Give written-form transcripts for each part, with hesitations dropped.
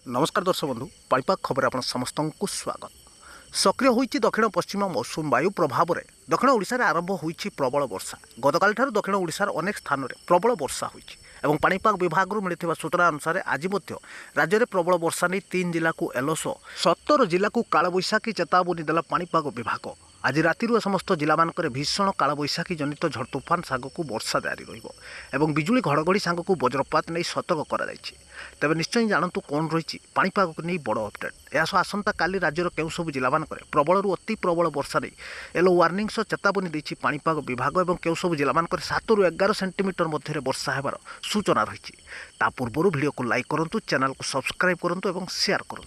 नमस्कार दर्शक बंधु पाणीपाग खबर आप समस्त को स्वागत। सक्रिय होइछि दक्षिण पश्चिम मौसुमी वायु प्रभाव में दक्षिण ओडिशा आरंभ होइछि प्रबल वर्षा। गतकाल ठारू दक्षिण ओडिशार अनेक स्थान में प्रबल वर्षा होइछि एवं पाणीपाग विभाग मिलिथिबा सूचना अनुसार आज राज्य में प्रबल वर्षा नहीं 3 जिला को एलओस 17 जिला को कालबैशाखी चेतावनी देला पाणीपाग विभाग। आज राति समस्त जिला मानक भीषण कालबैशाखी जनित झड़ तूफान सागक वर्षा जारी रहिबो बिजुली घड़घड़ी सागक वज्रपात नहीं सतर्क करा तेज निश्चय जानतु कौन रही पाणीपाग को नहीं बड़ अपडेट। यह आसंता काली राज्यर केउं सब जिला मानक प्रबल अति प्रबल वर्षा नहीं येलो वार्निंग चेतावनी देछि पाणीपाग विभाग और केउं सब जिला मानक 7 ରୁ 11 सेंटीमीटर मध्य वर्षा हेबार सूचना रही। ता पूर्व वीडियो को लाइक करूँ, चैनल को सब्सक्राइब करूँ और शेयर करूँ।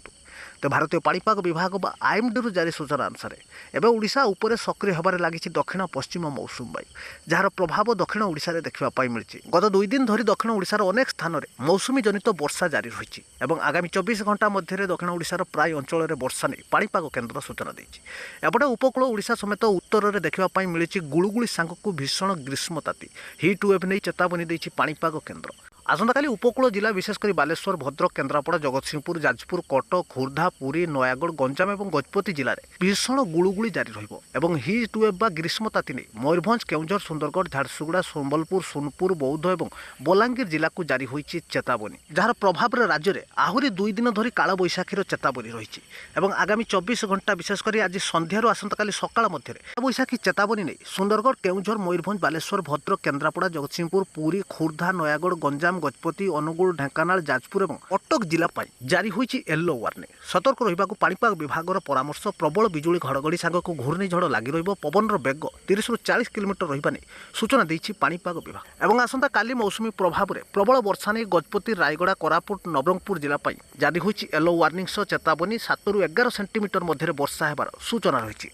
तो भारतीय पाणीपाग विभाग बा आईएमडी जारी सूचना अनुसार एवं ओडिशा उपरे सक्रिय होबार लागिछि दक्षिण पश्चिम मौसुमी वायु जार प्रभाव दक्षिण ओडिशा रे देखिबा मिली। गत 2 दिन धरी दक्षिण ओडिशार अनेक स्थान में मौसुमी जनित वर्षा जारी रही एवं आगामी 24 घंटा मध्य दक्षिण ओडिशार प्राय अंचल में वर्षा नहीं पाणीपाग केन्द्र सूचना देछि। एपटे उपकूल ओडिशा समेत उत्तर में देखिबा मिली गुळुगुळी सांगकु भीषण ग्रीष्मताती हिट वेव नहीं चेतावनी देछि पाणीपाग केन्द्र। आसंता उपकूल जिला विशेषकर बालेश्वर, भद्रक, केन्द्रापड़ा, जगतसिंहपुर, जाजपुर, कटक, खोर्धा, पुरी, नयागढ़, गंजाम और गजपति जिले में भीषण गुळुगुळी जारी रहिबो हिट वेव बा ग्रीष्मताती नहीं मयूरभंज, केउंझर, सुंदरगढ़, झारसुगुड़ा, संबलपुर, सोनपुर, बौद्ध और बलांगीर जिला को जारी होइछि चेतावनी। जार प्रभाव में राज्य में आहरी 2 दिन धरी कालबैशाखीर चेतावनी रही आगामी 24 घंटा विशेषकर आज सन्ध्यार आसंता काली सकाळ मध्य कालबैशाखी चेतावनी नहीं सुंदरगढ़, केउंझर, मयूरभंज, बालेश्वर, भद्रक, केन्द्रापड़ा, जगतसिंहपुर, पुरी, खोर्धा, नयागढ़, गंजाम, गजपति, अनुगुल, ढेंकानाल, जाजपुर और कटक जिला जारी होइछि येलो वार्निंग। सतर्क रहिबाकु पाणीपाग विभागर परामर्श। प्रबल बिजुली घड़घड़ी सागक घूर्णिझड़ लागि रहिबो। पवनर बेग 30 ରୁ 40 किलोमीटर रहिबा नै सूचना दैछि पाणीपाग विभाग। एवं आसंता काली मौसुमी प्रभाव में प्रबल वर्षा नहीं गजपति, रायगड़ा, कोरापुट, नवरंगपुर जिला जारी होइछि येलो वार्निंग चेतावनी। 7 ରୁ 11 सेंटीमीटर मध्य वर्षा हेबार सूचना रही।